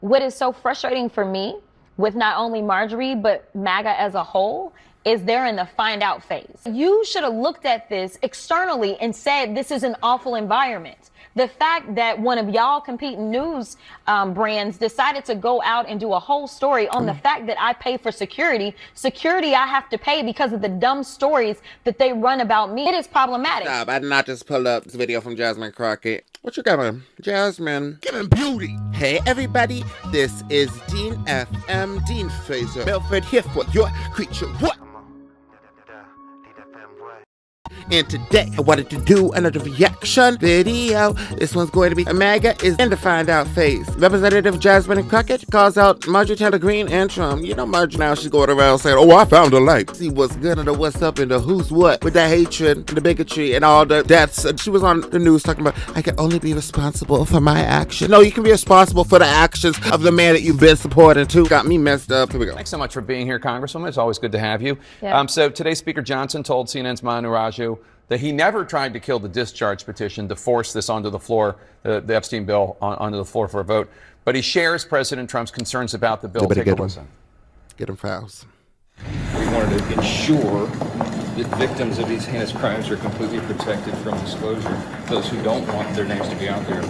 What is so frustrating for me with not only Marjorie, but MAGA as a whole, is they're in the find out phase. You should have looked at this externally and said, this is an awful environment. The fact that one of y'all competing news brands decided to go out and do a whole story on the fact that I pay for security I have to pay because of the dumb stories that they run about me, it is problematic. Stop, I did not just pull up this video from Jasmine Crockett. What you giving? Jasmine. Giving beauty. Hey everybody, this is Dean FM, Dean Fraser Milford here for your creature. What? And today, I wanted to do another reaction video. This one's going to be MAGA is in the find out phase. Representative Jasmine Crockett calls out Marjorie Taylor Greene and Trump. You know Marjorie now, she's going around saying, oh, I found a light. See what's good and the what's up and the who's what with the hatred and the bigotry and all the deaths. And she was on the news talking about, I can only be responsible for my action. No, you can be responsible for the actions of the man that you've been supporting too. Got me messed up. Here we go. Thanks so much for being here, Congresswoman. It's always good to have you. Yeah. So today, Speaker Johnson told CNN's Manu Raju that he never tried to kill the discharge petition to force this onto the floor, the Epstein bill onto the floor for a vote. But he shares President Trump's concerns about the bill. Take a listen. Get him files. We wanted to ensure that victims of these heinous crimes are completely protected from disclosure, those who don't want their names to be out there.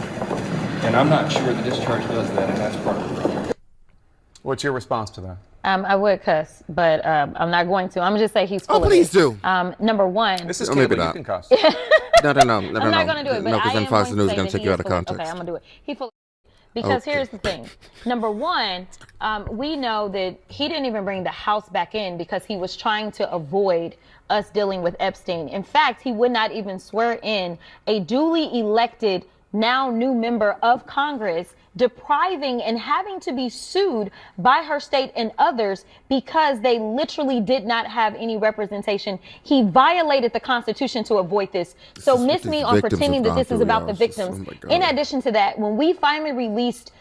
And I'm not sure the discharge does that, and that's part of the problem. What's your response to that? I would cuss, but I'm not going to. I'm gonna just say he's full Oh, please do. Number one. This is Oh, cable, maybe you not. can cuss. No. I'm not going to do it, but No, because I then am Fox going News to is going to say take you out that of he is context. okay, I'm going to do it. He full because Okay. here's the thing. Number one, we know that he didn't even bring the House back in because he was trying to avoid us dealing with Epstein. In fact, he would not even swear in a duly elected, now new member of Congress, depriving and having to be sued by her state and others because they literally did not have any representation. He violated the Constitution to avoid this. So miss me on pretending that this is about the victims. In addition to that, when we finally released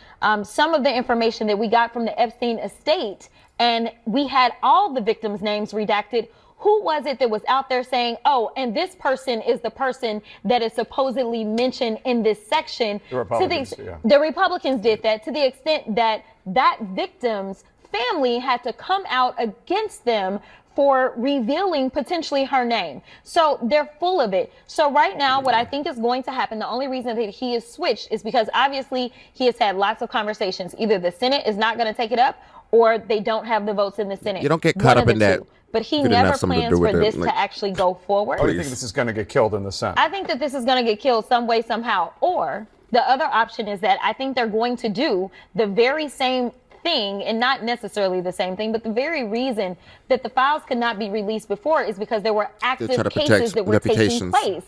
some of the information that we got from the Epstein estate and we had all the victims' names redacted, who was it that was out there saying, oh, and this person is the person that is supposedly mentioned in this section? The Republicans, The Republicans did that to the extent that that victim's family had to come out against them for revealing potentially her name. So they're full of it. So right now, what I think is going to happen, the only reason that he is switched is because obviously he has had lots of conversations. Either the Senate is not going to take it up or they don't have the votes in the Senate. You don't get caught up in that. But he never plans for this to actually go forward. Or do you think this is going to get killed in the Senate? I think that this is going to get killed some way, somehow. Or the other option is that I think they're going to do the very same thing, and not necessarily the same thing, but the very reason that the files could not be released before is because there were active cases that were taking place.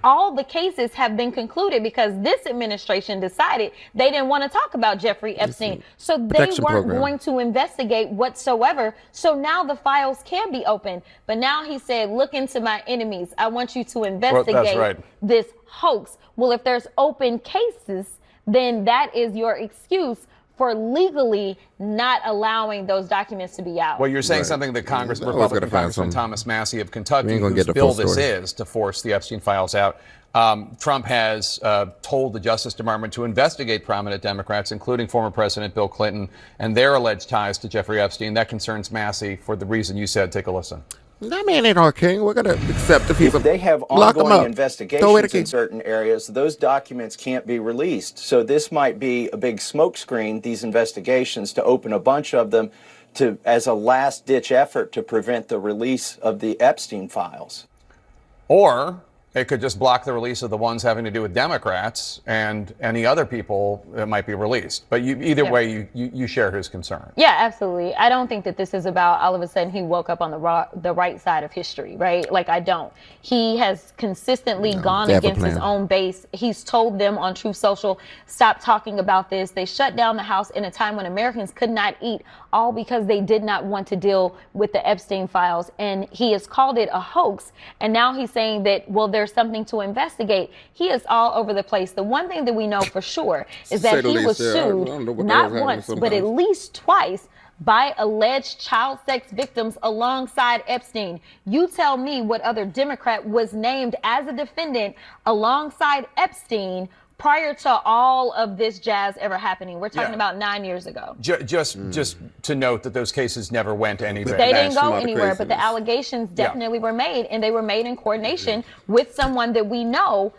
All the cases have been concluded because this administration decided they didn't want to talk about Jeffrey Epstein. So they weren't going to investigate whatsoever. So now the files can be opened. But now he said, look into my enemies. I want you to investigate this hoax. Well, if there's open cases, then that is your excuse for legally not allowing those documents to be out. Well, you're saying something that Republican Congressman Thomas Massey of Kentucky, whose bill this is to force the Epstein files out. Trump has told the Justice Department to investigate prominent Democrats, including former President Bill Clinton, and their alleged ties to Jeffrey Epstein. That concerns Massey for the reason you said. Take a listen. That man ain't our king. We're going to accept if he's If they have ongoing investigations in certain areas, those documents can't be released. So this might be a big smokescreen, these investigations, to open a bunch of them as a last-ditch effort to prevent the release of the Epstein files. Or it could just block the release of the ones having to do with Democrats and any other people that might be released. But either way, you share his concern. Yeah, absolutely. I don't think that this is about all of a sudden he woke up on the right side of history, right? Like, I don't. He has consistently gone against his own base. He's told them on Truth Social, stop talking about this. They shut down the House in a time when Americans could not eat, all because they did not want to deal with the Epstein files. And he has called it a hoax. And now he's saying that, well, there's something to investigate. He is all over the place. The one thing that we know for sure is that he was sued not once, but at least twice by alleged child sex victims alongside Epstein. You tell me what other Democrat was named as a defendant alongside Epstein prior to all of this jazz ever happening. We're talking about 9 years ago. Just to note that those cases never went anywhere. They didn't go anywhere, but the allegations definitely were made, and they were made in coordination with someone that we know.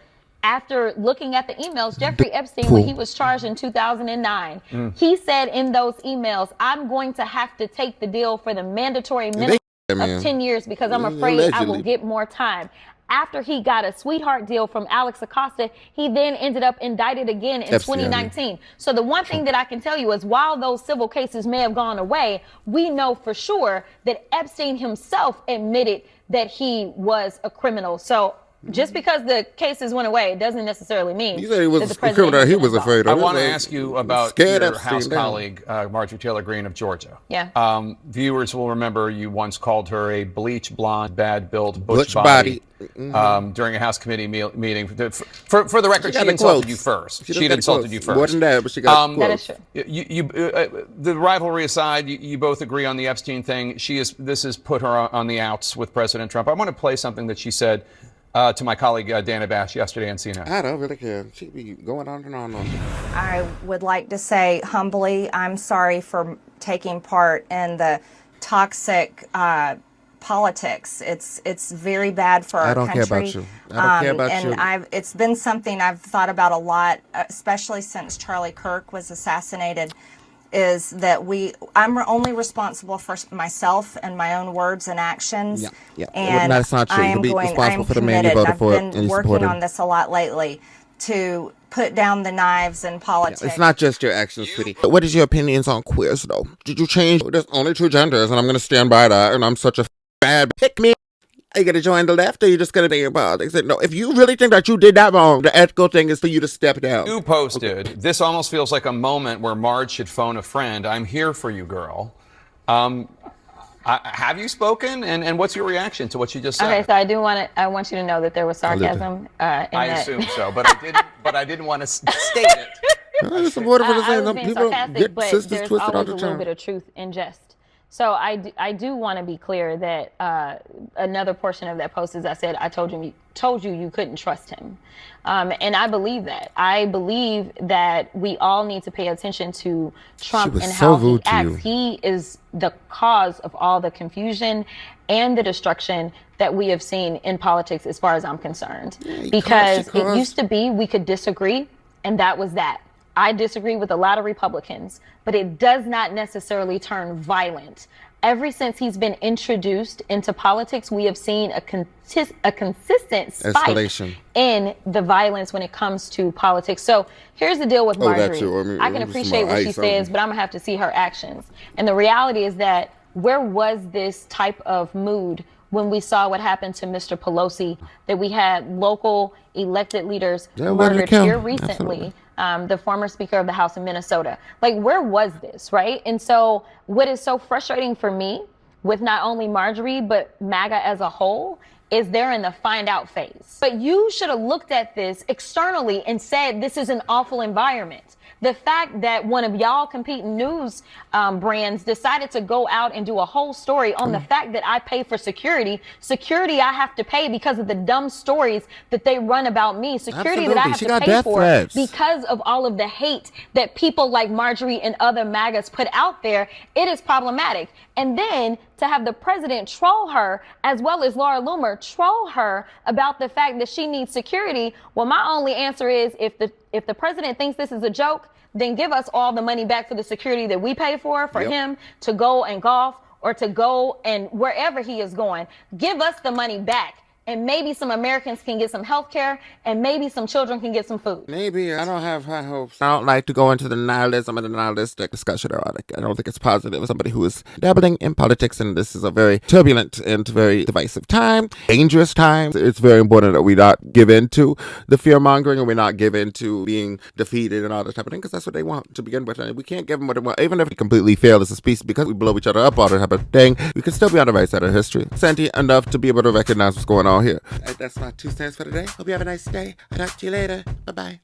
After looking at the emails, Jeffrey Epstein, when he was charged in 2009, he said in those emails, I'm going to have to take the deal for the mandatory minimum of 10 years because I'm afraid I will get more time. After he got a sweetheart deal from Alex Acosta, he then ended up indicted again in 2019. So the one thing that I can tell you is while those civil cases may have gone away, we know for sure that Epstein himself admitted that he was a criminal. So just because the cases went away doesn't necessarily mean he said he was a criminal he was afraid of. I want to ask you about your House colleague, Marjorie Taylor Greene of Georgia. Yeah. Viewers will remember you once called her a bleach blonde, bad-built butch body. During a House committee meeting. For the record, she insulted you first. She insulted you first. Wasn't that, but she got that is true. The rivalry aside, you both agree on the Epstein thing. This has put her on the outs with President Trump. I want to play something that she said to my colleague Dana Bash yesterday on CNN. I don't really care. She'd be going on and on. I would like to say humbly, I'm sorry for taking part in the toxic politics. It's very bad for our country. I don't care about you. I don't care about you. And it's been something I've thought about a lot, especially since Charlie Kirk was assassinated, is that I'm only responsible for myself and my own words and actions. Yeah. And that's not true. I'm committed. I've been working on this a lot lately to put down the knives in politics. It's not just your actions, sweetie. What is your opinions on queers, though? Did you change? There's only two genders, and I'm going to stand by that, and I'm such a bad pick me. Are you going to join the left, or are you just going to be in politics? No, if you really think that you did that wrong, the ethical thing is for you to step down. You posted, this almost feels like a moment where Marge should phone a friend. I'm here for you, girl. Have you spoken? And what's your reation to what you just said? Okay, so I want you to know that there was sarcasm. I assume so, but I didn't want to state it. I was being sarcastic, but there's always a little bit of truth in jest. So I do want to be clear that another portion of that post is I said I told you you couldn't trust him, and I believe that. I believe that we all need to pay attention to Trump and how he acts. He is the cause of all the confusion and the destruction that we have seen in politics, as far as I'm concerned. Because it used to be we could disagree, and that was that. I disagree with a lot of Republicans, but it does not necessarily turn violent. Ever since he's been introduced into politics, we have seen a consistent spike in the violence when it comes to politics. So here's the deal with Marjorie. I can appreciate what she says, but I'm gonna have to see her actions. And the reality is that where was this type of mood when we saw what happened to Mr. Pelosi, that we had local elected leaders murdered here recently? The former Speaker of the House in Minnesota. Like, where was this, right? And so what is so frustrating for me with not only Marjorie, but MAGA as a whole, is they're in the find out phase. But you should have looked at this externally and said, this is an awful environment. The fact that one of y'all competing news brands decided to go out and do a whole story on the fact that I pay for security I have to pay because of the dumb stories that they run about me, security that I have to pay for because of all of the hate that people like Marjorie and other MAGAs put out there, it is problematic. And then to have the president troll her, as well as Laura Loomer troll her about the fact that she needs security. Well, my only answer is if the president thinks this is a joke, then give us all the money back for the security that we pay for him to go and golf or to go and wherever he is going. Give us the money back. And maybe some Americans can get some health care, and maybe some children can get some food. Maybe. I don't have high hopes. I don't like to go into the nihilism and the nihilistic discussion about it. I don't think it's positive. As somebody who is dabbling in politics, and this is a very turbulent and very divisive time, dangerous time. It's very important that we not give in to the fear-mongering, and we not give in to being defeated and all that type of thing, because that's what they want to begin with. And we can't give them what they want. Even if we completely fail as a species, because we blow each other up, all that type of thing, we can still be on the right side of history. Sentient enough to be able to recognize what's going on here. That's my 2 cents for today. Hope you have a nice day. I'll talk to you later. Bye-bye.